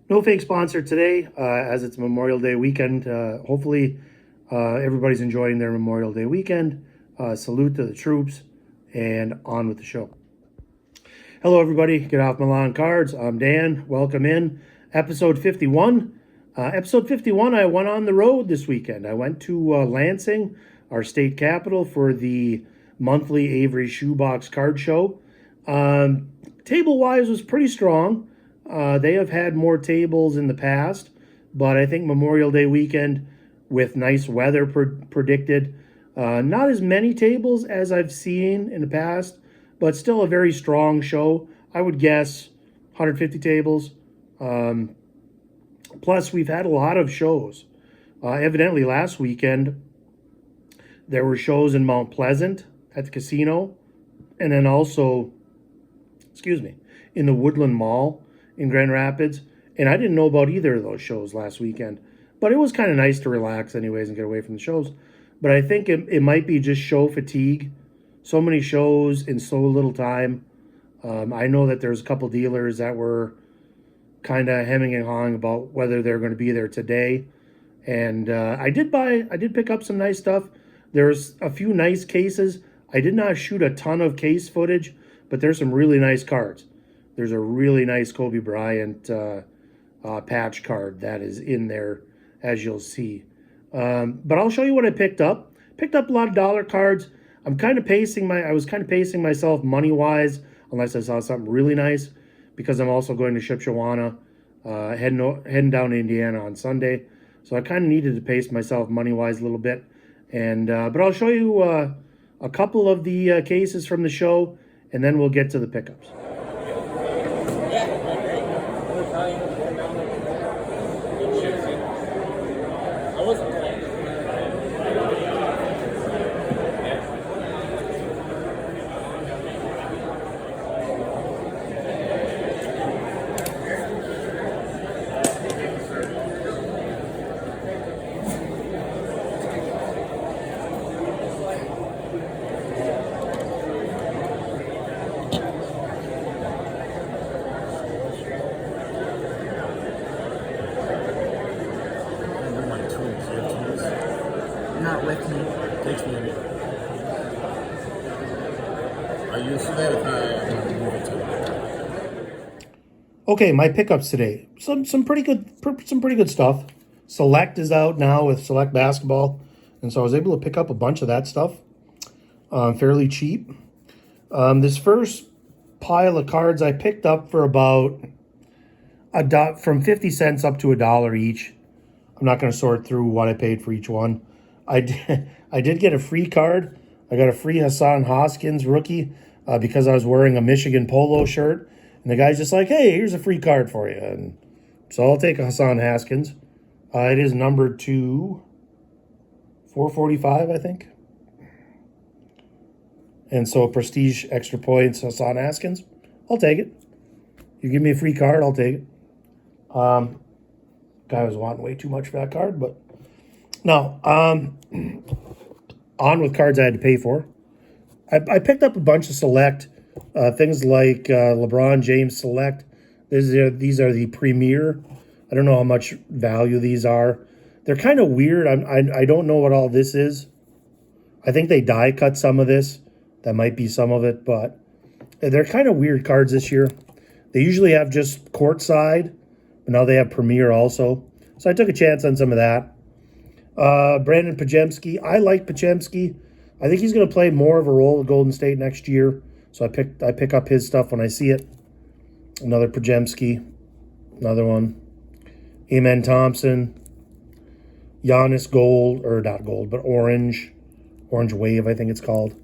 No fake sponsor today, as it's Memorial Day weekend. Hopefully, everybody's enjoying their Memorial Day weekend. Salute to the troops, and on with the show. Hello, everybody. Get off my lawn cards. I'm Dan. Welcome in. Episode 51. Episode 51, I went on the road this weekend. I went to Lansing, our state capital, for the monthly Avery Shoebox card show. Table-wise was pretty strong. They have had more tables in the past, but I think Memorial Day weekend with nice weather predicted. Not as many tables as I've seen in the past, but still a very strong show. I would guess 150 tables. Plus, we've had a lot of shows. Evidently, last weekend, there were shows in Mount Pleasant at the casino, and then also, in the Woodland Mall in Grand Rapids. And I didn't know about either of those shows last weekend. But it was kind of nice to relax anyways and get away from the shows. But I think it might be just show fatigue. So many shows in so little time. I know that there's a couple dealers that were kind of hemming and hawing about whether they're going to be there today. And I did pick up some nice stuff. There's a few nice cases. I did not shoot a ton of case footage, but there's some really nice cards. There's a really nice Kobe Bryant patch card that is in there, as you'll see. But I'll show you what I picked up. Picked up a lot of dollar cards. I was kind of pacing myself money-wise, unless I saw something really nice, because I'm also going to Shipshewana, heading down to Indiana on Sunday. So I kind of needed to pace myself money-wise a little bit. And but I'll show you a couple of the cases from the show, and then we'll get to the pickups. Not with me. Takes me a minute. I used to that if I move it to. Okay, my pickups today. Some pretty good stuff. Select is out now with Select Basketball, and so I was able to pick up a bunch of that stuff fairly cheap. This first pile of cards I picked up for about from 50 cents up to $1 each. I'm not going to sort through what I paid for each one. I did get a free card. I got a free Hassan Hoskins rookie because I was wearing a Michigan polo shirt. And the guy's just like, hey, here's a free card for you. And so I'll take a Hassan Haskins. It is numbered to 445, I think. And so Prestige Extra Points Hassan Haskins. I'll take it. You give me a free card, I'll take it. Guy was wanting way too much for that card, but no. On with cards I had to pay for. I picked up a bunch of Select things like LeBron James Select. These are the Premier. I don't know how much value these are. They're kind of weird. I don't know what all this is. I think they die cut some of this. That might be some of it, but they're kind of weird cards this year. They usually have just courtside, but now they have Premier also. So I took a chance on some of that. Brandon Pajemski. I like Pajemski. I think he's going to play more of a role at Golden State next year. So I pick up his stuff when I see it. Another Pajemski. Another one. Amen Thompson. Giannis Gold, or not Gold, but Orange. Orange Wave, I think it's called.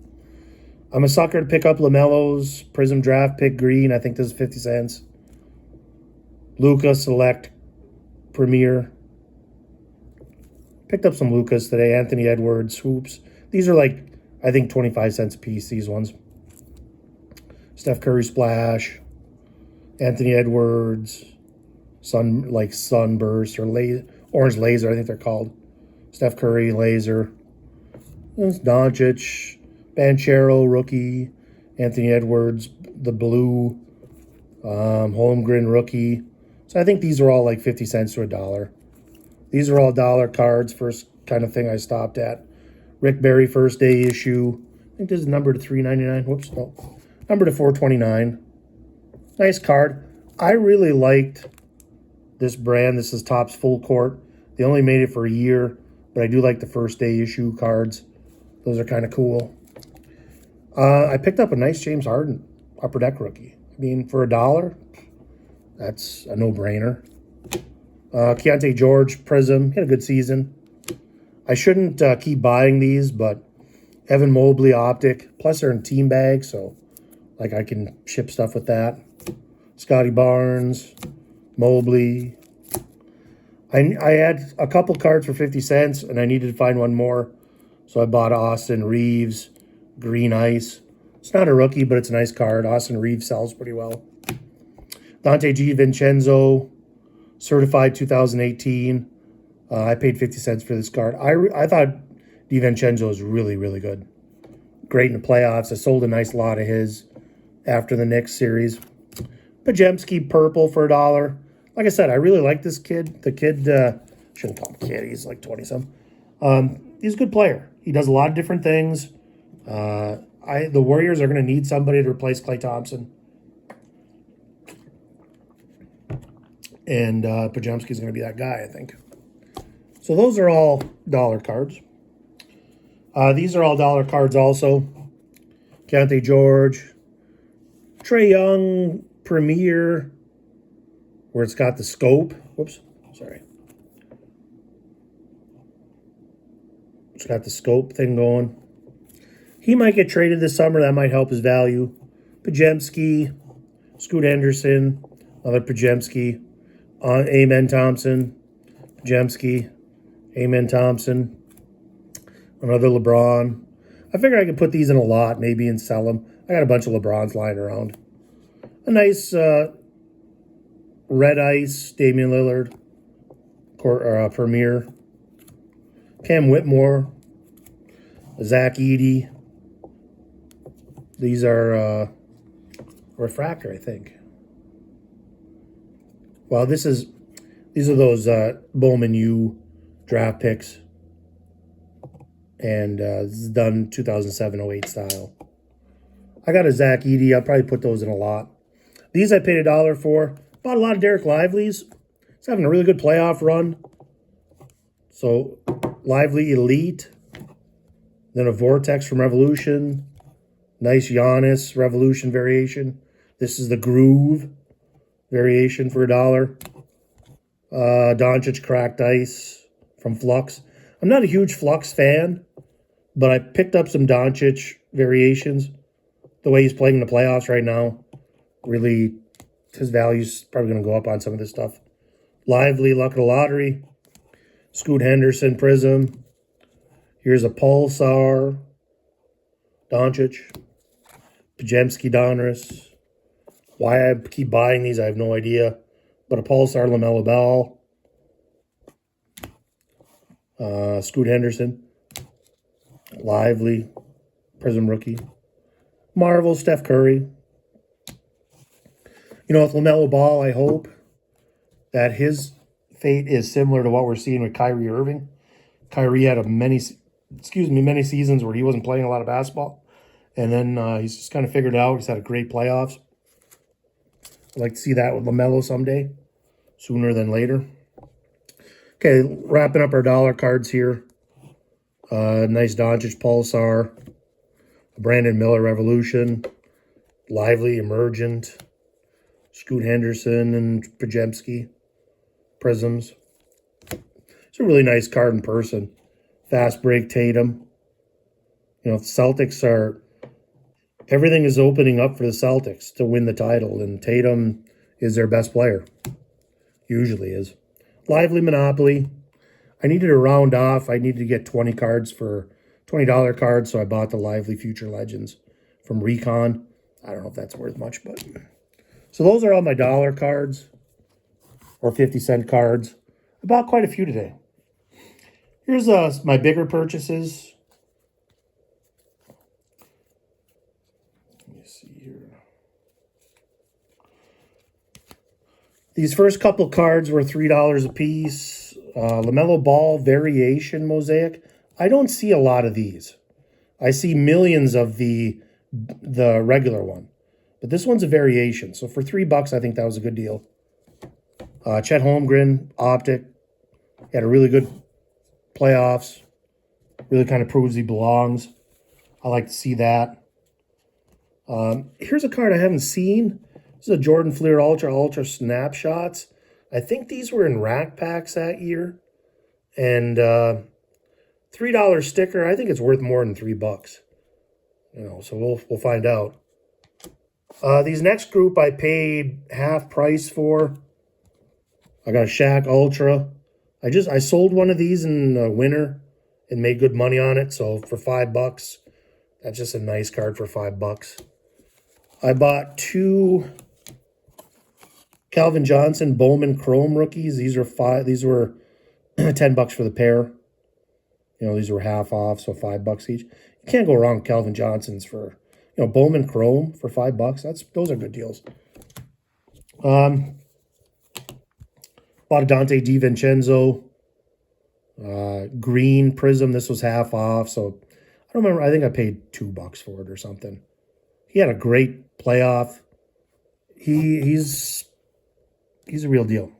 I'm a sucker to pick up LaMelo's Prism Draft Pick Green. I think this is 50 cents. Luka Select Premier. Picked up some Lucas today. Anthony Edwards Hoops. These are like, I think, 25 cents a piece, these ones. Steph Curry Splash. Anthony Edwards. Sunburst or Orange Laser, I think they're called. Steph Curry Laser. There's Doncic. Banchero rookie. Anthony Edwards, the blue. Holmgren rookie. So I think these are all like 50 cents to $1. These are all dollar cards, first kind of thing I stopped at. Rick Barry first day issue. I think this is numbered to $3.99. Whoops, no. Numbered to $4.29. Nice card. I really liked this brand. This is Topps Full Court. They only made it for a year, but I do like the first day issue cards. Those are kind of cool. I picked up a nice James Harden Upper Deck rookie. I mean, for $1, that's a no-brainer. Keontae George Prism. He had a good season. I shouldn't keep buying these, but Evan Mobley Optic. Plus, they're in team bags, so like I can ship stuff with that. Scotty Barnes, Mobley. I had a couple cards for 50 cents, and I needed to find one more. So I bought Austin Reeves Green Ice. It's not a rookie, but it's a nice card. Austin Reeves sells pretty well. Dante Vincenzo, certified 2018. I paid 50 cents for this card. I thought DiVincenzo was really, really good. Great in the playoffs. I sold a nice lot of his after the Knicks series. Pajemski purple for $1. Like I said, I really like this kid. The kid, shouldn't call him kid. He's like 20-some. He's a good player. He does a lot of different things. The Warriors are going to need somebody to replace Klay Thompson. And Pajemski's going to be that guy, I think. So those are all dollar cards. These are all dollar cards also. Keontae George. Trae Young Premier, where it's got the scope. Whoops, sorry. It's got the scope thing going. He might get traded this summer. That might help his value. Pajemski, Scoot Henderson, another Pajemski. Amen Thompson, Pajemski, Amen Thompson, another LeBron. I figure I could put these in a lot, maybe, and sell them. I got a bunch of LeBrons lying around. A nice red ice, Damian Lillard, Premier. Cam Whitmore, Zach Edey. These are refractor, I think. Well, these are those Bowman U draft picks. And this is done 2007-08 style. I got a Zach Edey. I'll probably put those in a lot. These I paid $1 for. Bought a lot of Derek Lively's. He's having a really good playoff run. So, Lively Elite. Then a Vortex from Revolution. Nice Giannis Revolution variation. This is the Groove variation for $1. Doncic Cracked Ice from Flux. I'm not a huge Flux fan, but I picked up some Doncic variations. The way he's playing in the playoffs right now, really, his value's probably going to go up on some of this stuff. Lively Luck of the Lottery. Scoot Henderson Prism. Here's a Pulsar. Doncic. Pajemski Donruss. Why I keep buying these, I have no idea. But a Pulsar LaMelo Ball. Scoot Henderson. Lively. Prism Rookie. Marvel Steph Curry. You know, with LaMelo Ball, I hope that his fate is similar to what we're seeing with Kyrie Irving. Kyrie had many seasons where he wasn't playing a lot of basketball. And then he's just kind of figured it out. He's had a great playoffs. I'd like to see that with LaMelo someday, sooner than later. Okay, wrapping up our dollar cards here. Nice Doncic Pulsar. Brandon Miller Revolution. Lively Emergent. Scoot Henderson and Pajemski. Prisms. It's a really nice card in person. Fast break Tatum. You know, the Celtics are... Everything is opening up for the Celtics to win the title, and Tatum is their best player. Usually is. Lively Monopoly. I needed to round off. I needed to get 20 cards for $20 cards, so I bought the Lively Future Legends from Recon. I don't know if that's worth much, but... So those are all my dollar cards, or 50-cent cards. I bought quite a few today. Here's my bigger purchases. Let me see here. These first couple cards were $3 a piece. LaMelo Ball Variation Mosaic. I don't see a lot of these. I see millions of the regular one. But this one's a variation. So for $3, I think that was a good deal. Chet Holmgren, Optic. He had a really good playoffs. Really kind of proves he belongs. I like to see that. Here's a card I haven't seen. This is a Jordan Fleer Ultra Snapshots. I think these were in rack packs that year. And $3 sticker. I think it's worth more than $3. You know, so we'll find out. These next group I paid half price for. I got a Shaq Ultra. I sold one of these in the winter and made good money on it. So for $5, that's just a nice card for $5. I bought 2 Calvin Johnson Bowman Chrome rookies. These were $10 for the pair. You know, these were half off, so $5 each. You can't go wrong with Calvin Johnsons for, you know, Bowman Chrome for $5. Those are good deals. Bought a Dante DiVincenzo green prism. This was half off, so I don't remember. I think I paid $2 for it or something. He had a great playoff. He's a real deal.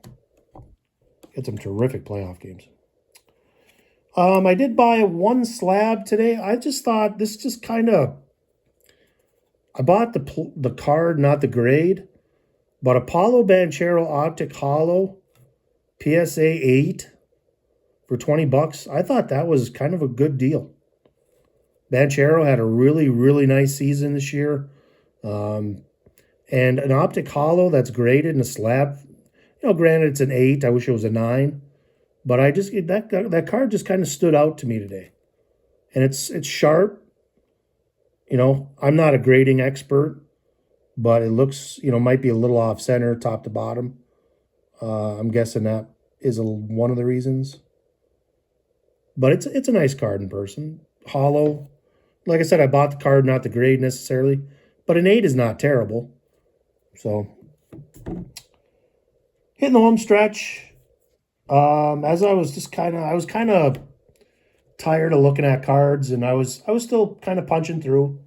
Had some terrific playoff games. I did buy 1 slab today. I just thought this just kind of. I bought the card, not the grade, but Apollo Banchero Optic Hollow PSA 8 for $20. I thought that was kind of a good deal. Banchero had a really, really nice season this year. And an Optic Hollow that's graded in a slab. You know, granted it's an 8. I wish it was a 9. But that card just kind of stood out to me today. And it's sharp. You know, I'm not a grading expert, but it looks, you know, might be a little off center, top to bottom. I'm guessing that is one of the reasons. But it's a nice card in person. Hollow. Like I said, I bought the card, not the grade necessarily. But an 8 is not terrible. So, hitting the home stretch. As I was kind of tired of looking at cards, and I was still kind of punching through.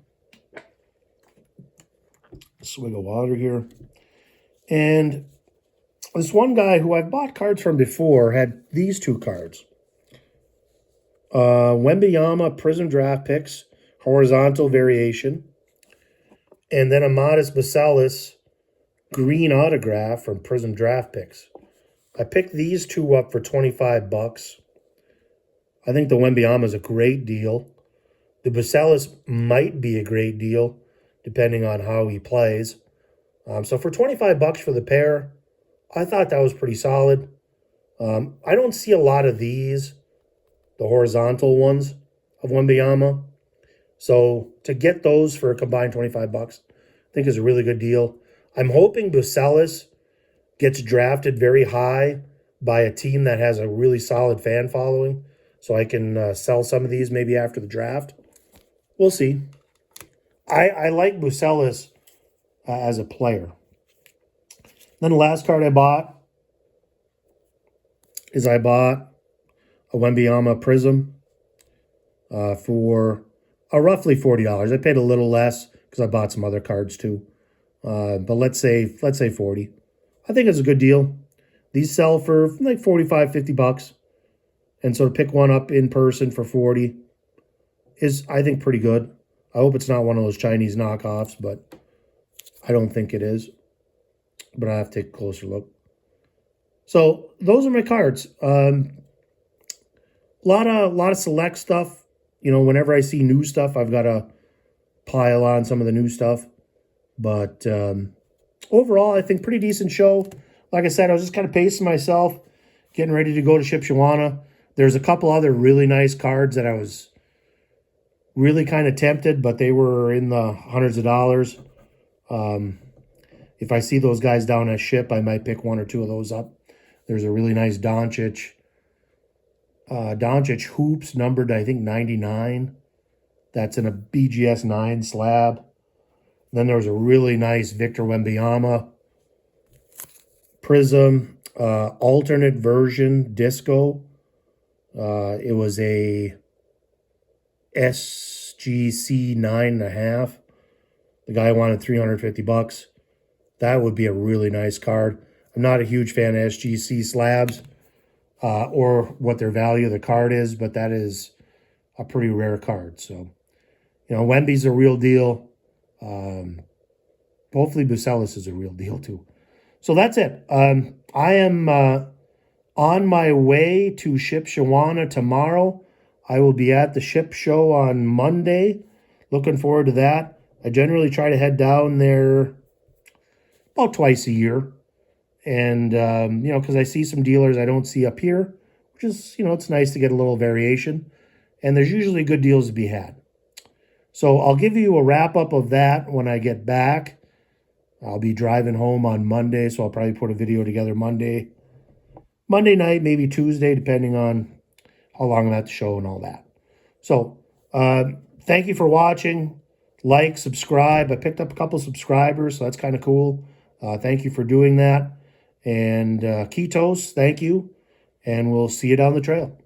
Swig of water here. And this one guy who I've bought cards from before had these 2 cards. Wembanyama Prism Draft Picks, horizontal variation. And then a Modest Basalis green autograph from Prism Draft Picks. I picked these 2 up for $25. I think the Wembanyama is a great deal. The Basalis might be a great deal, depending on how he plays. So for $25 for the pair, I thought that was pretty solid. I don't see a lot of these, the horizontal ones of Wembanyama. So to get those for a combined $25, I think is a really good deal. I'm hoping Basalis gets drafted very high by a team that has a really solid fan following, so I can sell some of these maybe after the draft. We'll see. I like Basalis as a player. Then the last card I bought is I bought a Wembanyama Prism for roughly $40. I paid a little less because I bought some other cards too. But let's say $40. I think it's a good deal. These sell for like $45, $50. And so to pick one up in person for $40 is, I think, pretty good. I hope it's not one of those Chinese knockoffs, but I don't think it is. But I have to take a closer look. So those are my cards. A lot of select stuff. You know, whenever I see new stuff, I've got to pile on some of the new stuff. But overall, I think pretty decent show. Like I said, I was just kind of pacing myself, getting ready to go to Shipshewana. There's a couple other really nice cards that I was really kind of tempted, but they were in the hundreds of dollars. If I see those guys down at Ship, I might pick 1 or 2 of those up. There's a really nice Doncic hoops numbered, I think, 99. That's in a BGS 9 slab. Then there was a really nice Victor Wembanyama Prism alternate version disco. It was a SGC 9.5. The guy wanted $350. That would be a really nice card. I'm not a huge fan of SGC slabs or what their value of the card is, but that is a pretty rare card. So, Wembys a real deal. Hopefully Bucelis is a real deal too. So that's it. I am on my way to Shipshewana tomorrow. I will be at the ship show on Monday. Looking forward to that. I generally try to head down there about twice a year. And, because I see some dealers I don't see up here, which is, it's nice to get a little variation. And there's usually good deals to be had. So I'll give you a wrap-up of that when I get back. I'll be driving home on Monday, so I'll probably put a video together Monday night, maybe Tuesday, depending on how long I'm at the show and all that. So thank you for watching. Like, subscribe. I picked up a couple subscribers, so that's kind of cool. Thank you for doing that. And Ketos, thank you. And we'll see you down the trail.